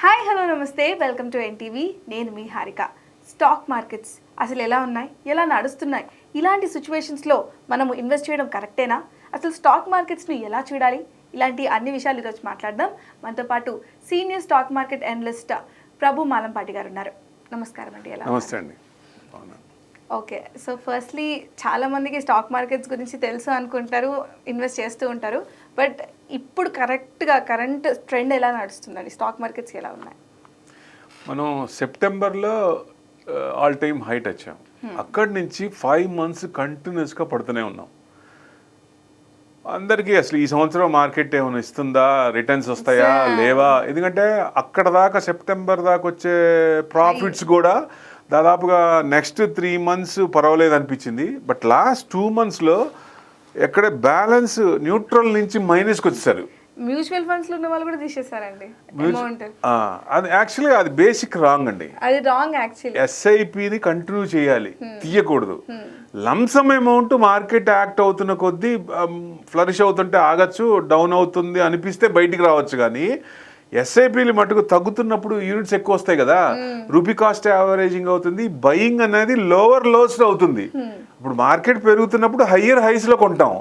Hi hello నమస్తే welcome to NTV. నేను మీ Harika. Stock markets అసలు ఎలా ఉన్నాయి, ఎలా నడుస్తున్నాయి, ఇలాంటి సిచ్యువేషన్స్లో మనము ఇన్వెస్ట్ చేయడం కరెక్టేనా, అసలు స్టాక్ మార్కెట్స్ని ఎలా చూడాలి, ఇలాంటి అన్ని విషయాలు ఈరోజు మాట్లాడదాం. మనతో పాటు సీనియర్ స్టాక్ మార్కెట్ అనలిస్ట్ ప్రభు మాలంపాటి గారు ఉన్నారు. నమస్కారం అండి. ఎలా? నమస్తే అండి. ఓకే, సో ఫస్ట్లీ చాలామందికి స్టాక్ మార్కెట్స్ గురించి తెలుసు అనుకుంటారు, ఇన్వెస్ట్ చేస్తూ ఉంటారు. బట్ ఇప్పుడు కరెంట్ ట్రెండ్ ఎలా నడుస్తుందండి, స్టాక్ మార్కెట్స్ ఎలా ఉన్నాయి? మనం సెప్టెంబర్లో ఆల్ టైమ్ హైట్ వచ్చాం. అక్కడి నుంచి 5 months కంటిన్యూస్గా పడుతూనే ఉన్నాం. అందరికీ అసలు ఈ సంవత్సరం మార్కెట్ ఏమైనా ఇస్తుందా, రిటర్న్స్ వస్తాయా లేవా, ఎందుకంటే అక్కడ దాకా సెప్టెంబర్ దాకా వచ్చే ప్రాఫిట్స్ కూడా దాదాపుగా నెక్స్ట్ 3 months పర్వాలేదు అనిపించింది. బట్ లాస్ట్ 2 monthsలో ఎక్కడ బ్యాలెన్స్ న్యూట్రల్ నుంచి మైనస్కి వచ్చేసారు. మ్యూచువల్ ఫండ్స్లో ఉన్న వాళ్ళు కూడా తీసేస్తారండి అమౌంట్. అది యాక్చువల్లీ అది బేసిక్ రాంగ్ అండి. అది రాంగ్ యాక్చువల్లీ. ఎస్ఐపిని కంటిన్యూ చేయాలి, తీయకూడదు. లంసమ్ అమౌంట్ మార్కెట్ యాక్ట్ అవుతున్న కొద్దీ ఫ్లరిష్ అవుతుంటే ఆగచ్చు, డౌన్ అవుతుంది అనిపిస్తే బయటికి రావచ్చు. కానీ ఎస్ఐపిలు మటుకు తగ్గుతున్నప్పుడు యూనిట్స్ ఎక్కువ వస్తాయి కదా, రూపీ కాస్ట్ యావరేజింగ్ అవుతుంది, బయింగ్ అనేది లోవర్ లోస్ అవుతుంది. ఇప్పుడు మార్కెట్ పెరుగుతున్నప్పుడు హయ్యర్ హైస్లో కొంటాం,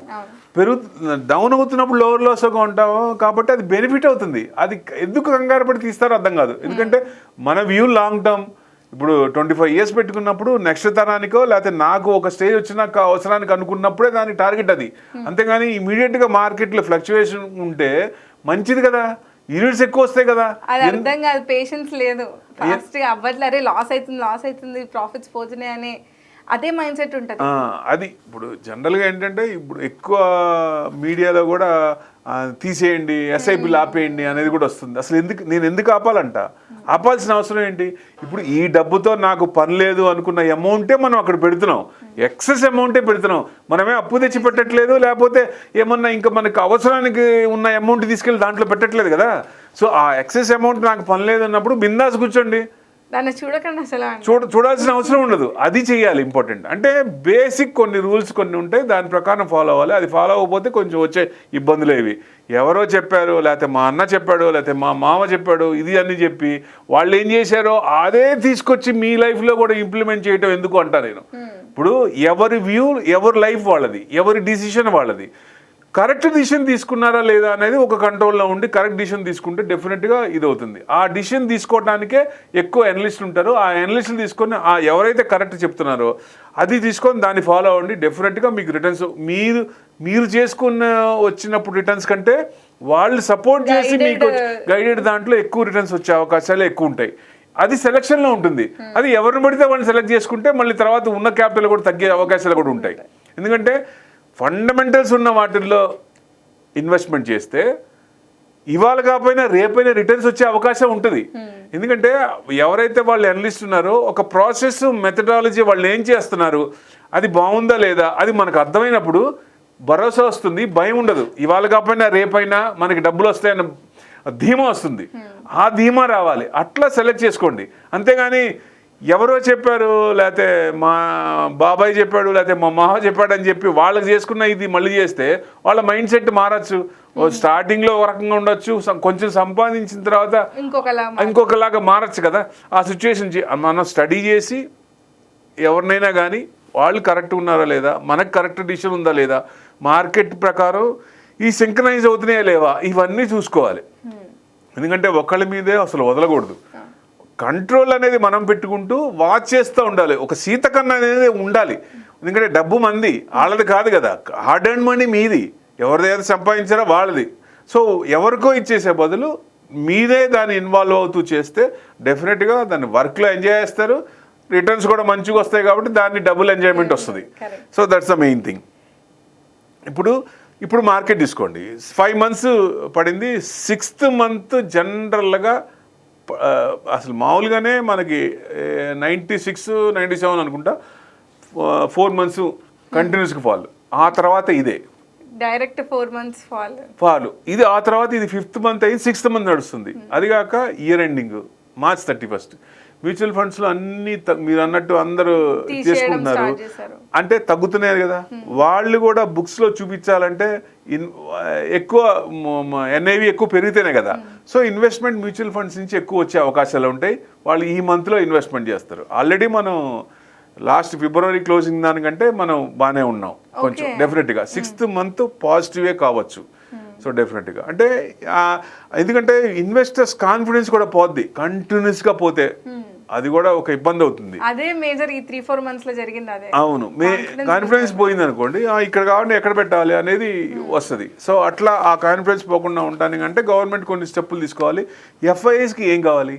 డౌన్ అవుతున్నప్పుడు లోవర్ లోస్లో కొంటాం. కాబట్టి అది బెనిఫిట్ అవుతుంది. అది ఎందుకు కంగారు పడి తీస్తారో అర్థం కాదు. ఎందుకంటే మన వ్యూ లాంగ్ టర్మ్. ఇప్పుడు 25 years పెట్టుకున్నప్పుడు నెక్స్ట్ తరానికో లేకపోతే నాకు ఒక స్టేజ్ వచ్చినాక అవసరానికి అనుకున్నప్పుడే దాని టార్గెట్ అది. అంతేగాని ఇమీడియట్గా మార్కెట్లో ఫ్లక్చువేషన్ ఉంటే మంచిది కదా, యూనిట్స్ ఎక్కువ వస్తాయి కదా. అది అర్థం కాదు, పేషెన్స్ లేదు, ఫాస్ట్గా అవ్వట్లే, అరే లాస్ అవుతుంది ప్రాఫిట్స్ పోతున్నాయి అని అదే మైండ్ సెట్ ఉంటుంది. అది ఇప్పుడు జనరల్గా ఏంటంటే ఇప్పుడు ఎక్కువ మీడియాలో కూడా తీసేయండి, ఎస్ఐపిలు ఆపేయండి అనేది కూడా వస్తుంది. అసలు నేను ఎందుకు ఆపాలంట? ఆపాల్సిన అవసరం ఏంటి? ఇప్పుడు ఈ డబ్బుతో నాకు పని లేదు అనుకున్న అమౌంటే మనం అక్కడ పెడుతున్నాం, ఎక్సెస్ అమౌంటే పెడుతున్నాం. మనమే అప్పు తెచ్చి పెట్టట్లేదు, లేకపోతే ఏమన్నా ఇంకా మనకు అవసరానికి ఉన్న అమౌంట్ తీసుకెళ్ళి దాంట్లో పెట్టట్లేదు కదా. సో ఆ ఎక్సెస్ అమౌంట్ నాకు పని లేదు అన్నప్పుడు బిందాస్ కూర్చోండి, దాన్ని చూడకండి, అసలు చూడాల్సిన అవసరం ఉండదు. అది చేయాలి. ఇంపార్టెంట్ అంటే బేసిక్ కొన్ని రూల్స్ కొన్ని ఉంటాయి, దాని ప్రకారం ఫాలో అవ్వాలి. అది ఫాలో అవ్వకపోతే కొంచెం వచ్చే ఇబ్బందులు ఇవి. ఎవరో చెప్పారు, లేకపోతే మా అన్న చెప్పాడు, లేకపోతే మా మామ చెప్పాడు, ఇది అని చెప్పి వాళ్ళు ఏం చేశారో అదే తీసుకొచ్చి మీ లైఫ్లో కూడా ఇంప్లిమెంట్ చేయటం ఎందుకు అంటా నేను. ఇప్పుడు ఎవరి వ్యూ, ఎవరి లైఫ్ వాళ్ళది, ఎవరి డిసిషన్ వాళ్ళది. కరెక్ట్ డిసిషన్ తీసుకున్నారా లేదా అనేది ఒక కంట్రోల్లో ఉండి కరెక్ట్ డిసిషన్ తీసుకుంటే డెఫినెట్గా ఇది అవుతుంది. ఆ డిసిషన్ తీసుకోవడానికే ఎక్కువ అనలిస్టులు ఉంటారు. ఆ అనలిస్టులు తీసుకొని ఎవరైతే కరెక్ట్ చెప్తున్నారో అది తీసుకొని దాన్ని ఫాలో అవ్వండి. డెఫినెట్గా మీకు రిటర్న్స్ మీరు చేసుకున్న వచ్చినప్పుడు రిటర్న్స్ కంటే వాళ్ళు సపోర్ట్ చేసి మీకు గైడెడ్ దాంట్లో ఎక్కువ రిటర్న్స్ వచ్చే అవకాశాలు ఎక్కువ ఉంటాయి. అది సెలక్షన్లో ఉంటుంది. అది ఎవరిని పడితే వాళ్ళని సెలెక్ట్ చేసుకుంటే మళ్ళీ తర్వాత ఉన్న క్యాపిటల్ కూడా తగ్గే అవకాశాలు కూడా ఉంటాయి. ఎందుకంటే ఫండమెంటల్స్ ఉన్న వాటిల్లో ఇన్వెస్ట్మెంట్ చేస్తే ఇవాళ కాకపోయినా రేపైనా రిటర్న్స్ వచ్చే అవకాశం ఉంటుంది. ఎందుకంటే ఎవరైతే వాళ్ళు అనలిస్ట్ ఉన్నారో ఒక ప్రాసెస్ మెథడాలజీ వాళ్ళు ఏం చేస్తున్నారు అది బాగుందా లేదా అది మనకు అర్థమైనప్పుడు భరోసా వస్తుంది, భయం ఉండదు. ఇవాళ కాకపోయినా రేపైనా మనకి డబ్బులు వస్తాయన్న ధీమా వస్తుంది. ఆ ధీమా రావాలి, అట్లా సెలెక్ట్ చేసుకోండి. అంతేగాని ఎవరో చెప్పారు, లేకపోతే మా బాబాయ్ చెప్పాడు, లేకపోతే మా మామ చెప్పాడు అని చెప్పి వాళ్ళకి చేసుకున్న ఇది మళ్ళీ చేస్తే వాళ్ళ మైండ్ సెట్ మారచ్చు. స్టార్టింగ్లో ఒక రకంగా ఉండొచ్చు, కొంచెం సంపాదించిన తర్వాత ఇంకొకలాగా మారచ్చు కదా. ఆ సిచ్యువేషన్ మనం స్టడీ చేసి ఎవరినైనా కానీ వాళ్ళు కరెక్ట్ ఉన్నారా లేదా, మనకు కరెక్ట్ డిసిషన్ ఉందా లేదా, మార్కెట్ ప్రకారం ఈ సింక్రనైజ్ అవుతున్నాయా లేవా, ఇవన్నీ చూసుకోవాలి. ఎందుకంటే ఒకళ్ళ మీదే అసలు వదలకూడదు. కంట్రోల్ అనేది మనం పెట్టుకుంటూ వాచ్ చేస్తూ ఉండాలి. ఒక సీతకన్ను అనేది ఉండాలి. ఎందుకంటే డబ్బు మంది, వాళ్ళది కాదు కదా, హార్డ్ ఎర్న్ మనీ మీది, ఎవరిదైతే సంపాదించారో వాళ్ళది. సో ఎవరికో ఇచ్చేసే బదులు మీదే దాన్ని ఇన్వాల్వ్ అవుతూ చేస్తే డెఫినెట్గా దాన్ని వర్క్లో ఎంజాయ్ చేస్తారు, రిటర్న్స్ కూడా మంచిగా వస్తాయి. కాబట్టి దాన్ని డబుల్ ఎంజాయ్మెంట్ వస్తుంది. So that's the main thing. ఇప్పుడు మార్కెట్ తీసుకోండి, 5 months పడింది. 6th month జనరల్గా అసలు మామూలుగానే మనకి 96, 97 అనుకుంటా 4 months కంటిన్యూస్గా ఫాల్. ఆ తర్వాత ఇదే డైరెక్ట్ 4 months ఫాల్. ఇది ఆ తర్వాత ఇది 5th month అయింది, 6th month నడుస్తుంది. అదిగాక year ending March 31st. Mutual ఫండ్స్లో అన్నీ మీరు అన్నట్టు అందరూ చేసుకుంటున్నారు అంటే తగ్గుతున్నాయి కదా. వాళ్ళు కూడా బుక్స్లో చూపించాలంటే ఎక్కువ ఎన్ఐవి ఎక్కువ పెరిగితేనే కదా. సో ఇన్వెస్ట్మెంట్ మ్యూచువల్ ఫండ్స్ నుంచి ఎక్కువ వచ్చే అవకాశాలు ఉంటాయి. వాళ్ళు ఈ మంత్లో ఇన్వెస్ట్మెంట్ చేస్తారు. ఆల్రెడీ మనం లాస్ట్ ఫిబ్రవరి క్లోజింగ్ దానికంటే మనం బాగానే ఉన్నాం కొంచెం. డెఫినెట్గా 6th మంత్ పాజిటివే కావచ్చు. సో డెఫినెట్గా అంటే ఎందుకంటే ఇన్వెస్టర్స్ కాన్ఫిడెన్స్ కూడా పోద్ది కంటిన్యూస్గా పోతే, అది కూడా ఒక ఇబ్బంది అవుతుంది. అదే మేజర్ ఈ 3-4 months లో జరిగింది అదే. అవును, కాన్ఫిడెన్స్ పోయింది అనుకోండి, ఇక్కడ కావాలంటే ఎక్కడ పెట్టాలి అనేది వస్తుంది. సో అట్లా ఆ కాన్ఫిడెన్స్ పోకుండా ఉండడానికి అంటే గవర్నమెంట్ కొన్ని స్టెప్పులు తీసుకోవాలి. ఎఫ్ఐఎస్కి ఏం కావాలి,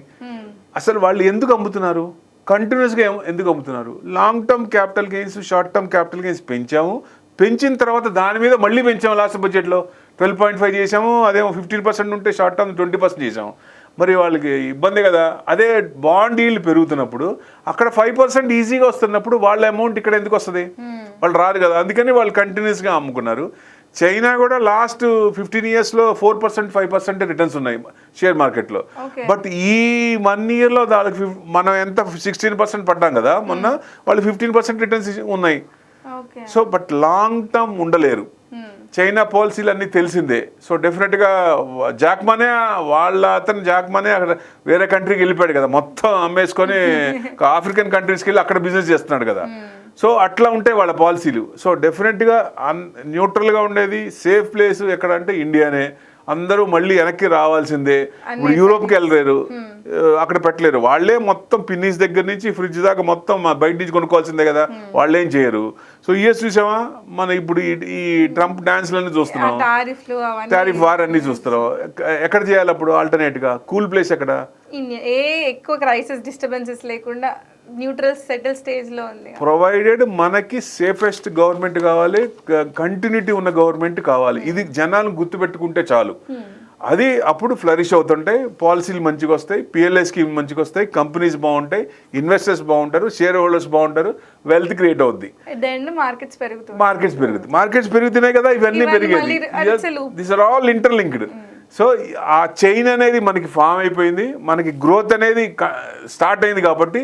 అసలు వాళ్ళు ఎందుకు అమ్ముతున్నారు, కంటిన్యూస్గా ఎందుకు అమ్ముతున్నారు? Long term capital gains, short term capital gains పెంచిన తర్వాత దాని మీద మళ్ళీ పెంచాము. లాస్ట్ బడ్జెట్లో 12.5 చేసాము, అదేమో 15% ఉంటే షార్ట్ టర్మ్ 20% చేసాము. మరి వాళ్ళకి ఇబ్బంది కదా. అదే బాండ్ ఈల్డ్ పెరుగుతున్నప్పుడు అక్కడ 5% ఈజీగా వస్తున్నప్పుడు వాళ్ళ అమౌంట్ ఇక్కడ ఎందుకు వస్తుంది? వాళ్ళు రారు కదా. అందుకని వాళ్ళు కంటిన్యూస్గా అమ్ముకున్నారు. చైనా కూడా లాస్ట్ 15 yearsలో 4%, 5% రిటర్న్స్ ఉన్నాయి షేర్ మార్కెట్లో. బట్ ఈ 1 yearలో దానికి మనం ఎంత 16% పడ్డాం కదా మొన్న, వాళ్ళు 15% రిటర్న్స్ ఉన్నాయి. సో బట్ లాంగ్ టర్మ్ ఉండలేరు. చైనా పాలసీలు అన్నీ తెలిసిందే. సో డెఫినెట్గా జాక్మానే జాక్మానే అక్కడ వేరే కంట్రీకి వెళ్ళిపోయాడు కదా, మొత్తం అమ్మేసుకొని ఆఫ్రికన్ కంట్రీస్కి వెళ్ళి అక్కడ బిజినెస్ చేస్తున్నాడు కదా. సో అట్లా ఉంటాయి వాళ్ళ పాలసీలు. సో డెఫినెట్గా న్యూట్రల్గా ఉండేది సేఫ్ ప్లేస్ ఎక్కడ అంటే ఇండియానే. అందరూ మళ్ళీ వెనక్కి రావాల్సిందే. ఇప్పుడు యూరోప్కి వెళ్ళలేరు, అక్కడ పెట్టలేరు. వాళ్ళే మొత్తం పిన్నీస్ దగ్గర నుంచి ఫ్రిడ్జ్ దాకా మొత్తం బయట నుంచి కొనుక్కోవాల్సిందే కదా, వాళ్ళేం చేయరు. సో యూఎస్ చూసామా, మన ఇప్పుడు ఈ ట్రంప్ డాన్స్లన్నీ చూస్తున్నాం, టారిఫ్ వార్ అన్ని చూస్తున్నాం. ఎక్కడ చేయాలి అప్పుడు ఆల్టర్నేట్గా? కూల్ ప్లేస్ ఎక్కడ? ఏ ఎక్కువ క్రైసిస్ డిస్టర్బెన్సెస్ లేకుండా న్యూట్రల్ సెటిల్ స్టేజ్ లో ఉంది. ప్రొవైడెడ్ మనకి సేఫెస్ట్ గవర్నమెంట్ కావాలి, కంటిన్యూటీ ఉన్న గవర్నమెంట్ కావాలి. ఇది జనాలను గుర్తుపెట్టుకుంటే చాలు. అది అప్పుడు ఫ్లరిష్ అవుతుంటాయి, పాలసీలు మంచిగా వస్తాయి, పిఎల్ఐ స్కీమ్ మంచిగా వస్తాయి, కంపెనీస్ బాగుంటాయి, ఇన్వెస్టర్స్ బాగుంటారు, షేర్ హోల్డర్స్ బాగుంటారు, వెల్త్ క్రియేట్ అవుద్ది, మార్కెట్స్ పెరుగుతాయి. మార్కెట్స్ పెరుగుతున్నాయి కదా, ఇవన్నీ పెరిగేది. This are all interlinked. So ఆ చైన్ అనేది మనకి ఫామ్ అయిపోయింది, మనకి గ్రోత్ అనేది స్టార్ట్ అయింది. కాబట్టి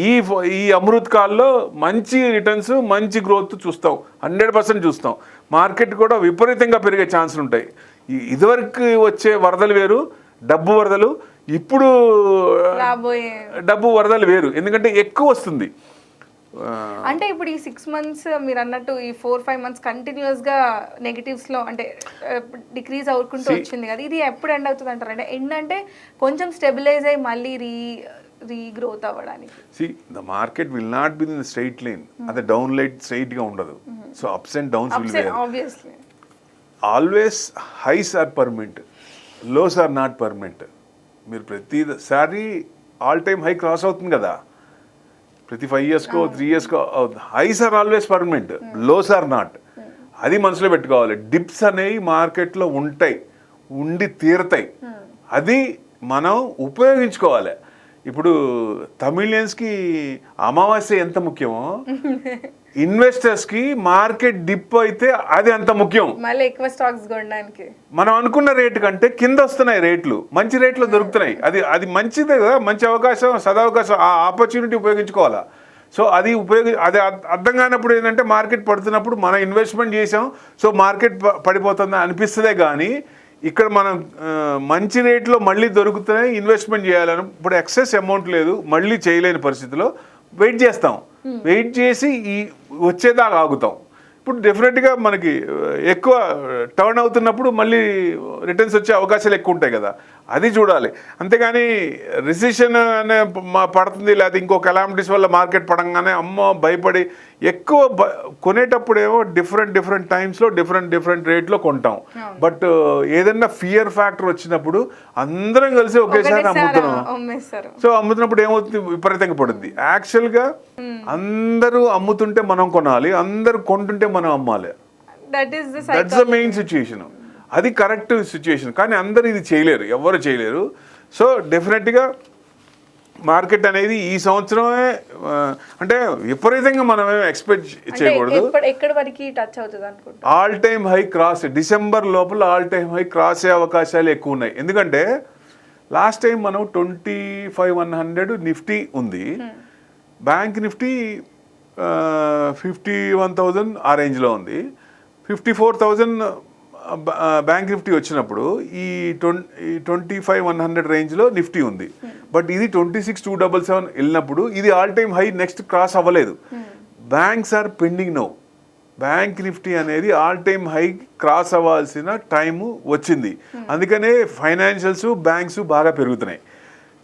ఈ అమృత్ కాల్లో మంచి రిటర్న్స్, మంచి గ్రోత్ చూస్తాం, 100% చూస్తాం. మార్కెట్ కూడా విపరీతంగా పెరిగే ఛాన్సులు ఉంటాయి. ఇదివరకు వచ్చే వరదలు వేరు, డబ్బు వరదలు. ఇప్పుడు డబ్బు వరదలు వేరు, ఎందుకంటే ఎక్కువ వస్తుంది. అంటే ఇప్పుడు ఈ 6 months మీరు అన్నట్టు ఈ 4-5 months కంటిన్యూస్ గా నెగటివ్స్ లో అంటే డిక్రీజ్ అవుకుంటూ వచ్చింది కదా, ఇది ఎప్పుడు ఎండ్ అవుతుంది అంటారు? అంటే ఎండ్ అంటే కొంచెం స్టెబిలైజ్ అయ్యి మళ్ళీ రీగ్రోత్ అవ్వడానికి. The market will not be in straight line. అదే డౌన్ లైట్ స్ట్రైట్ గా ఉండదు. So ups and downs will be obviously. Always highs are permanent, lows are not permanent. మీరు ప్రతిసారి ఆల్ టైమ్ హై క్రాస్ అవుతుంది కదా, ప్రతి 5 yearsకో 3 yearsకో. Highs are always permanent, lows are not. అది మనసులో పెట్టుకోవాలి. డిప్స్ అనేవి మార్కెట్లో ఉంటాయి, ఉండి తీరుతాయి. అది మనం ఉపయోగించుకోవాలి. ఇప్పుడు తమిళియన్స్కి అమావాస్య ఎంత ముఖ్యమో, ఇన్వెస్టర్స్కి మార్కెట్ డిప్ అయితే అది అంత ముఖ్యం. మళ్ళీ ఎక్కువ స్టాక్స్ కొనడానికి మనం అనుకున్న రేటు కంటే కింద వస్తున్నాయి రేట్లు, మంచి రేట్లు దొరుకుతున్నాయి. అది మంచిదే కదా, మంచి అవకాశం, సదవకాశం. ఆ ఆపర్చునిటీ ఉపయోగించుకోవాలా. సో అది అది అర్థం కానప్పుడు ఏంటంటే మార్కెట్ పడుతున్నప్పుడు మనం ఇన్వెస్ట్మెంట్ చేసాం, సో మార్కెట్ పడిపోతుందని అనిపిస్తుందే కానీ ఇక్కడ మనం మంచి రేట్లో మళ్ళీ దొరుకుతున్నాయి, ఇన్వెస్ట్మెంట్ చేయాలని ఇప్పుడు ఎక్సెస్ అమౌంట్ లేదు, మళ్ళీ చేయలేని పరిస్థితిలో వెయిట్ చేస్తాం. వెయిట్ చేసి వచ్చేదాకా ఆగుతాం. ఇప్పుడు డెఫినెట్గా మనకి ఎక్కువ టర్న్ అవుతున్నప్పుడు మళ్ళీ రిటర్న్స్ వచ్చే అవకాశాలు ఎక్కువ ఉంటాయి కదా, అది చూడాలి. అంతేగాని రిసెషన్ అనే పడుతుంది, లేకపోతే ఇంకో కెలామిటీస్ వల్ల మార్కెట్ పడంగానే అమ్మో భయపడి ఎక్కువ కొనేటప్పుడేమో డిఫరెంట్ టైమ్స్లో డిఫరెంట్ రేట్లో కొంటాం. బట్ ఏదన్నా ఫియర్ ఫ్యాక్టర్ వచ్చినప్పుడు అందరం కలిసి ఒకేసారి అమ్ముతున్నాం. సో అమ్ముతున్నప్పుడు ఏమవుతుంది, విపరీతంగా పడుద్ది. యాక్చువల్గా అందరూ అమ్ముతుంటే మనం కొనాలి, అందరూ కొంటుంటే మనం అమ్మాలి. That's the main situation. అది కరెక్ట్ సిచ్యుయేషన్. కానీ అందరూ ఇది చేయలేరు, ఎవరు చేయలేరు. సో డెఫినెట్గా మార్కెట్ అనేది ఈ సంవత్సరమే అంటే విపరీతంగా మనం ఎక్స్పెక్ట్ చేయకూడదు. All time high cross, December లోపల ఆల్ టైమ్ హై క్రాస్ అయ్యే అవకాశాలు ఎక్కువ ఉన్నాయి. ఎందుకంటే లాస్ట్ టైం మనం 25,100 నిఫ్టీ ఉంది, బ్యాంక్ నిఫ్టీ 51,000 ఆ రేంజ్లో ఉంది, 54,000 బ్యాంక్ నిఫ్టీ వచ్చినప్పుడు ఈ 25,100 రేంజ్లో నిఫ్టీ ఉంది, బట్ ఇది 26,277 వెళ్ళినప్పుడు ఇది all time high next cross అవ్వలేదు. Banks are pending no. Bank Nifty అనేది ఆల్ టైమ్ హై క్రాస్ అవ్వాల్సిన టైము వచ్చింది, అందుకనే ఫైనాన్షియల్స్ బ్యాంక్స్ బాగా పెరుగుతున్నాయి.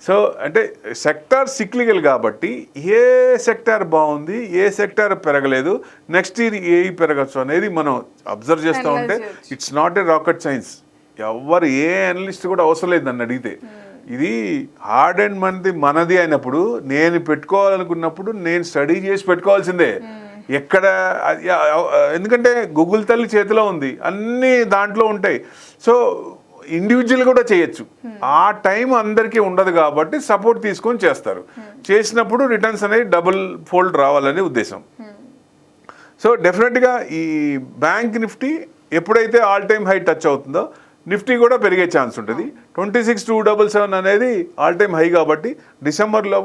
సో అంటే సెక్టార్ సిక్లికల్ కాబట్టి ఏ సెక్టార్ బాగుంది, ఏ సెక్టార్ పెరగలేదు, నెక్స్ట్ ఇయర్ ఏ పెరగచ్చు అనేది మనం అబ్జర్వ్ చేస్తూ ఉంటే it's not a rocket science. ఎవరు ఏ అనలిస్ట్ కూడా అవసరం లేదు నన్ను అడిగితే. ఇది హార్డ్ అండ్ మనది అయినప్పుడు నేను పెట్టుకోవాలనుకున్నప్పుడు నేను స్టడీ చేసి పెట్టుకోవాల్సిందే. ఎక్కడ ఎందుకంటే గూగుల్ తల్లి చేతిలో ఉంది, అన్నీ దాంట్లో ఉంటాయి. సో ఇండివిజువల్ కూడా చేయొచ్చు. ఆ టైం అందరికీ ఉండదు కాబట్టి సపోర్ట్ తీసుకొని చేస్తారు. చేసినప్పుడు రిటర్న్స్ అనేది డబుల్ ఫోల్డ్ రావాలనే ఉద్దేశం. సో డెఫినెట్గా ఈ బ్యాంక్ నిఫ్టీ ఎప్పుడైతే ఆల్ టైమ్ హై టచ్ అవుతుందో నిఫ్టీ కూడా పెరిగే ఛాన్స్ ఉంటుంది. 26,277 అనేది ఆల్ టైమ్ హై కాబట్టి డిసెంబర్లో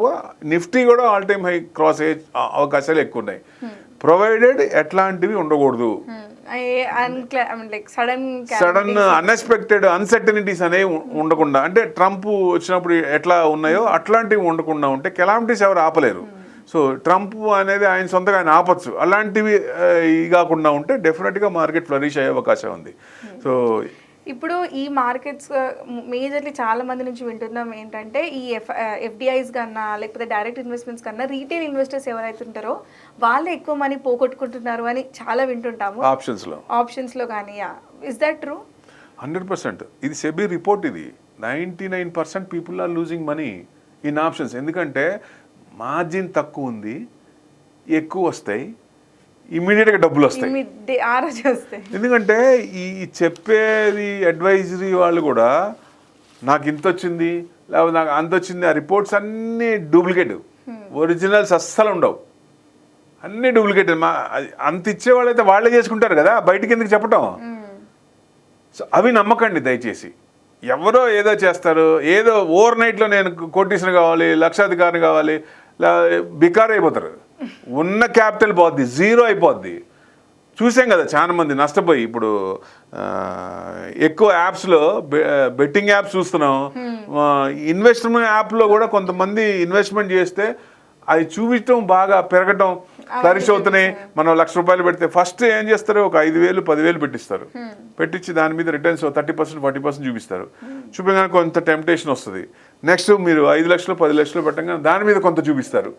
నిఫ్టీ కూడా ఆల్ టైమ్ హై క్రాస్ అయ్యే అవకాశాలు ఎక్కువ ఉన్నాయి, ప్రొవైడెడ్ ఎట్లాంటివి ఉండకూడదు. సడన్ అన్ఎక్స్పెక్టెడ్ అన్సర్టనిటీస్ అనేవి ఉండకుండా, అంటే ట్రంప్ వచ్చినప్పుడు ఎట్లా ఉన్నాయో అట్లాంటివి ఉండకుండా ఉంటే కెలామిటీస్ ఎవరు ఆపలేరు. సో ట్రంప్ అనేది ఆయన సొంతగా ఆయన ఆపచ్చు. అలాంటివి కాకుండా ఉంటే డెఫినెట్గా మార్కెట్ ఫ్లరిష్ అయ్యే అవకాశం ఉంది. సో ఇప్పుడు ఈ మార్కెట్స్ మేజర్లీ చాలా మంది నుంచి వింటున్నాం ఏంటంటే ఈ ఎఫ్డిఐస్ కన్నా లేకపోతే డైరెక్ట్ ఇన్వెస్ట్మెంట్స్ కన్నా రీటైల్ ఇన్వెస్టర్స్ ఎవరైతే ఉంటారో వాళ్ళే ఎక్కువ మనీ పోగొట్టుకుంటున్నారు అని చాలా వింటుంటాము ఆప్షన్స్లో కానీ. Is that true? 100%. ఇది సెబీ రిపోర్ట్. ఇది 99% people are losing money in options. ఎందుకంటే మార్జిన్ తక్కువ ఉంది, ఎక్కువ వస్తాయి, ఇమ్మీడియట్గా డబ్బులు వస్తాయి. ఎందుకంటే ఈ చెప్పేది అడ్వైజరీ వాళ్ళు కూడా నాకు ఇంత వచ్చింది లేకపోతే నాకు అంత వచ్చింది, ఆ రిపోర్ట్స్ అన్నీ డూప్లికేట్, ఒరిజినల్స్ అస్సలు ఉండవు, అన్నీ డూప్లికేట్. అంత ఇచ్చేవాళ్ళైతే వాళ్ళే చేసుకుంటారు కదా, బయటికి ఎందుకు చెప్పటం? సో అవి నమ్మకండి దయచేసి. ఎవరో ఏదో చేస్తారు, ఏదో ఓవర్ నైట్లో నేను కోటీశ్వరుని కావాలి, లక్షాధికారిని కావాలి, బికార్ అయిపోతారు. ఉన్న క్యాపిటల్ పోద్ది, జీరో అయిపోద్ది. చూసాం కదా చాలా మంది నష్టపోయి. ఇప్పుడు ఎక్కువ యాప్స్లో బెట్టింగ్ యాప్స్ చూస్తున్నాం, ఇన్వెస్ట్మెంట్ యాప్లో కూడా కొంతమంది ఇన్వెస్ట్మెంట్ చేస్తే అది చూపించడం బాగా పెరగటం, ఫ్లరిష్ అవుతున్నాయి. మనం ₹1,00,000 పెడితే ఫస్ట్ ఏం చేస్తారు, ఒక 5,000 10,000 పెట్టిస్తారు. పెట్టించి దాని మీద రిటర్న్స్ 30% 40% చూపిస్తారు. చూపించగానే కొంత టెంప్టేషన్ వస్తుంది. నెక్స్ట్ మీరు 5 లక్షలు 10 లక్షలు పెట్టగానే దాని మీద కొంత చూపిస్తారు.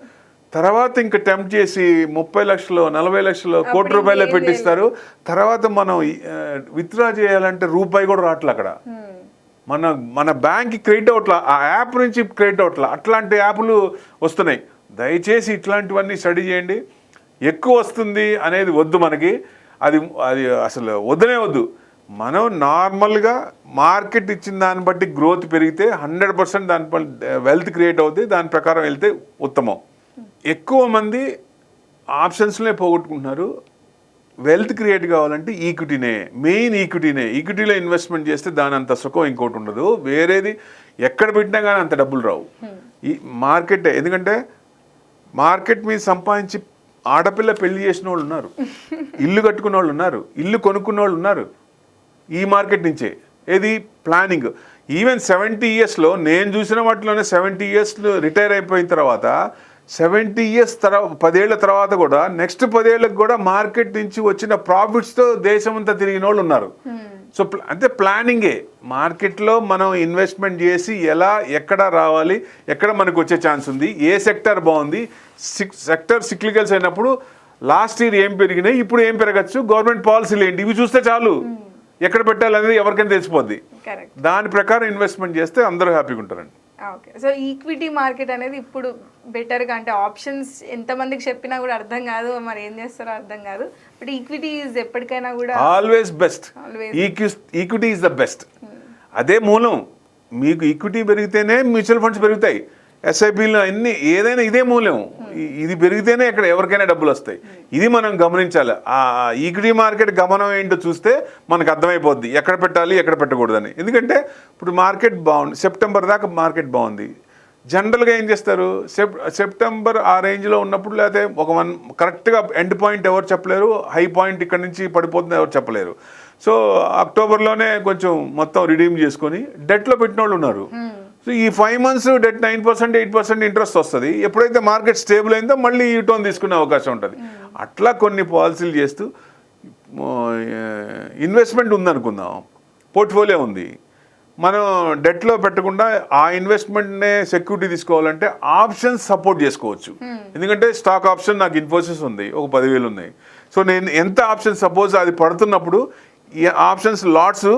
తర్వాత ఇంకా టెంప్ట్ చేసి 30 లక్షలు 40 లక్షలు ₹1,00,00,000 పెట్టిస్తారు. తర్వాత మనం విత్డ్రా చేయాలంటే రూపాయి కూడా రావట్లే అక్కడ. మన బ్యాంక్ క్రెడిట్ అవట్లా, ఆ యాప్ నుంచి క్రెడిట్ అవట్లా. అట్లాంటి యాప్లు వస్తున్నాయి. దయచేసి ఇట్లాంటివన్నీ స్టడీ చేయండి. ఎక్కువ వస్తుంది అనేది వద్దు మనకి, అది అసలు వద్దనే వద్దు. మనం నార్మల్గా మార్కెట్ ఇచ్చిన దాన్ని బట్టి గ్రోత్ పెరిగితే 100% దానిపై వెల్త్ క్రియేట్ అవుతుంది. దాని ప్రకారం వెళ్తే ఉత్తమం. ఎక్కువ మంది ఆప్షన్స్లే పోగొట్టుకుంటున్నారు. వెల్త్ క్రియేట్ కావాలంటే ఈక్విటీనే, మెయిన్ ఈక్విటీనే. ఈక్విటీలో ఇన్వెస్ట్మెంట్ చేస్తే దాని అంత సుఖం ఇంకోటి ఉండదు. వేరేది ఎక్కడ పెట్టినా కానీ అంత డబ్బులు రావు. ఈ మార్కెట్, ఎందుకంటే మార్కెట్ మీద సంపాదించి ఆడపిల్ల పెళ్లి చేసిన వాళ్ళు ఉన్నారు, ఇల్లు కట్టుకున్న వాళ్ళు ఉన్నారు, ఇల్లు కొనుక్కున్న వాళ్ళు ఉన్నారు ఈ మార్కెట్ నుంచే. ఏది ప్లానింగ్. ఈవెన్ 70 ఇయర్స్లో నేను చూసిన వాటిలోనే 70 ఇయర్స్లో రిటైర్ అయిపోయిన తర్వాత 70 ఇయర్స్ 10 ఏళ్ల తర్వాత కూడా నెక్స్ట్ 10 ఏళ్ళకి కూడా మార్కెట్ నుంచి వచ్చిన ప్రాఫిట్స్తో దేశం అంతా తిరిగిన వాళ్ళు ఉన్నారు. సో అంటే ప్లానింగే. మార్కెట్లో మనం ఇన్వెస్ట్మెంట్ చేసి ఎలా ఎక్కడ రావాలి, ఎక్కడ మనకు వచ్చే ఛాన్స్ ఉంది, ఏ సెక్టర్ బాగుంది, సెక్టర్ సిక్లికల్స్ అయినప్పుడు లాస్ట్ ఇయర్ ఏం పెరిగినాయి, ఇప్పుడు ఏం పెరగచ్చు, గవర్నమెంట్ పాలసీలు ఏంటి, ఇవి చూస్తే చాలు. ఎక్కడ పెట్టాలనేది ఎవరికైనా తెలిసిపోద్ది. దాని ప్రకారం ఇన్వెస్ట్మెంట్ చేస్తే అందరూ హ్యాపీగా ఉంటారండి. ఓకే. సో ఈక్విటీ మార్కెట్ అనేది ఇప్పుడు బెటర్గా, అంటే ఆప్షన్స్ ఎంతమందికి చెప్పినా కూడా అర్థం కాదు, మరి ఏం చేస్తారో అర్థం కాదు. బట్ ఈక్విటీ ఈజ్ ఎప్పటికైనా కూడా always best. Equity is the best. అదే మూలం. మీకు ఈక్విటీ పెరిగితేనే మ్యూచువల్ ఫండ్స్ పెరుగుతాయి, ఎస్ఐపిలు అన్ని, ఏదైనా ఇదే మూలం. ఇది పెరిగితేనే ఇక్కడ ఎవరికైనా డబ్బులు వస్తాయి. ఇది మనం గమనించాలి. ఆ ఈక్విటీ మార్కెట్ గమనం ఏంటో చూస్తే మనకు అర్థమైపోద్ది ఎక్కడ పెట్టాలి ఎక్కడ పెట్టకూడదని. ఎందుకంటే ఇప్పుడు మార్కెట్ బాగుంది, సెప్టెంబర్ దాకా మార్కెట్ బాగుంది. జనరల్గా ఏం చేస్తారు, సెప్టెంబర్ ఆ రేంజ్లో ఉన్నప్పుడు, లేకపోతే కరెక్ట్గా ఎండ్ పాయింట్ ఎవరు చెప్పలేరు, హై పాయింట్ ఇక్కడ నుంచి పడిపోతుంది ఎవరు చెప్పలేరు. సో అక్టోబర్లోనే కొంచెం మొత్తం రిడీమ్ చేసుకొని డెట్లో పెట్టిన వాళ్ళు ఉన్నారు. సో ఈ 5 months డెట్ 9%, 8% ఇంట్రెస్ట్ వస్తుంది. ఎప్పుడైతే మార్కెట్ స్టేబుల్ అయిందో మళ్ళీ ఈ టోన్ తీసుకునే అవకాశం ఉంటుంది. అట్లా కొన్ని పాలసీలు చేస్తూ ఇన్వెస్ట్మెంట్ ఉందనుకుందాం, పోర్ట్ఫోలియో ఉంది, మనం డెట్లో పెట్టకుండా ఆ ఇన్వెస్ట్మెంట్నే సెక్యూరిటీ తీసుకోవాలంటే ఆప్షన్స్ సపోర్ట్ చేసుకోవచ్చు. ఎందుకంటే స్టాక్ ఆప్షన్ నాకు ఇన్ఫోసిస్ ఉంది, ఒక 10,000 ఉన్నాయి. సో నేను ఎంత ఆప్షన్ సపోజ్ అది పడుతున్నప్పుడు ఈ ఆప్షన్స్ లాట్స్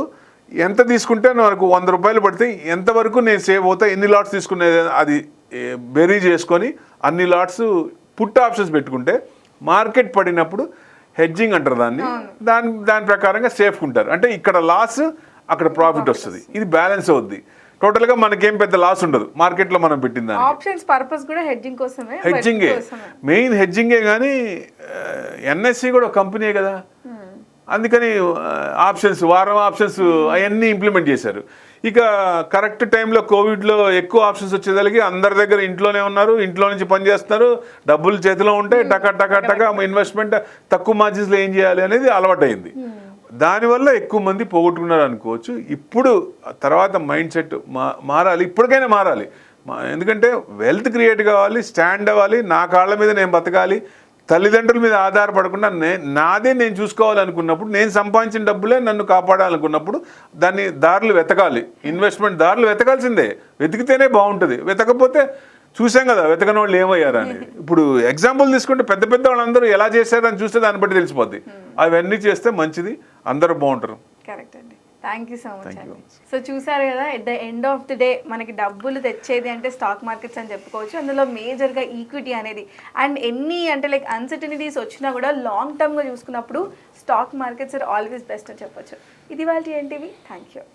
ఎంత తీసుకుంటే నాకు 100 రూపాయలు పడితే ఎంతవరకు నేను సేవ్ అవుతా, ఎన్ని లాట్స్ తీసుకునేది అది బెరీ చేసుకొని అన్ని లాట్స్ పుట్ ఆప్షన్స్ పెట్టుకుంటే మార్కెట్ పడినప్పుడు హెడ్జింగ్ అంటారు దాన్ని, దాని ప్రకారంగా సేఫ్ ఉంటారు. అంటే ఇక్కడ లాస్ అక్కడ ప్రాఫిట్ వస్తుంది, ఇది బ్యాలెన్స్ అవుద్ది. టోటల్గా మనకేం పెద్ద లాస్ ఉండదు మార్కెట్లో మనం పెట్టిన దాన్ని. ఆప్షన్స్ పర్పస్ కూడా హెడ్జింగ్ కోసమే, హెడ్జింగే మెయిన్, హెడ్జింగే. కానీ ఎన్ఎస్సి కూడా ఒక కంపెనీయే కదా, అందుకని ఆప్షన్స్, వారం ఆప్షన్స్ అవన్నీ ఇంప్లిమెంట్ చేశారు. ఇక కరెక్ట్ టైంలో కోవిడ్లో ఎక్కువ ఆప్షన్స్ వచ్చేదానికి అందరి దగ్గర ఇంట్లోనే ఉన్నారు, ఇంట్లో నుంచి పని చేస్తున్నారు, డబ్బులు చేతిలో ఉంటే టకా ఇన్వెస్ట్మెంట్ తక్కువ మార్జిన్స్లో ఏం చేయాలి అనేది అలవాటైంది. దానివల్ల ఎక్కువ మంది పోగొట్టుకున్నారు అనుకోవచ్చు. ఇప్పుడు తర్వాత మైండ్ సెట్ మారాలి, ఇప్పటికైనా మారాలి. ఎందుకంటే వెల్త్ క్రియేట్ కావాలి, స్టాండ్ అవ్వాలి, నా కాళ్ళ మీద నేను బతకాలి, తల్లిదండ్రుల మీద ఆధారపడకుండా నాదే నేను చూసుకోవాలనుకున్నప్పుడు, నేను సంపాదించిన డబ్బులే నన్ను కాపాడాలనుకున్నప్పుడు దాన్ని దారులు వెతకాలి, ఇన్వెస్ట్మెంట్ దారులు వెతకాల్సిందే. వెతికితేనే బాగుంటుంది, వెతకపోతే చూసాం కదా వెతకని వాళ్ళు ఏమయ్యారని. ఇప్పుడు ఎగ్జాంపుల్ తీసుకుంటే పెద్ద పెద్ద వాళ్ళందరూ ఎలా చేశారని చూస్తే దాన్ని బట్టి తెలిసిపోద్ది. అవన్నీ చేస్తే మంచిది, అందరూ బాగుంటారు. కరెక్ట్ అండి, థ్యాంక్ యూ సో మచ్ అండి. సో చూసారు కదా, at the end of the day మనకి డబ్బులు తెచ్చేది అంటే స్టాక్ మార్కెట్స్ అని చెప్పుకోవచ్చు. అందులో మేజర్గా ఈక్విటీ అనేది, అండ్ ఎన్ని అంటే లైక్ అన్సర్టనిటీస్ వచ్చినా కూడా లాంగ్ టర్మ్గా చూసుకున్నప్పుడు stock markets are always best అని చెప్పొచ్చు. ఇది వాళ్ళ ఎన్టీవీ. Thank you.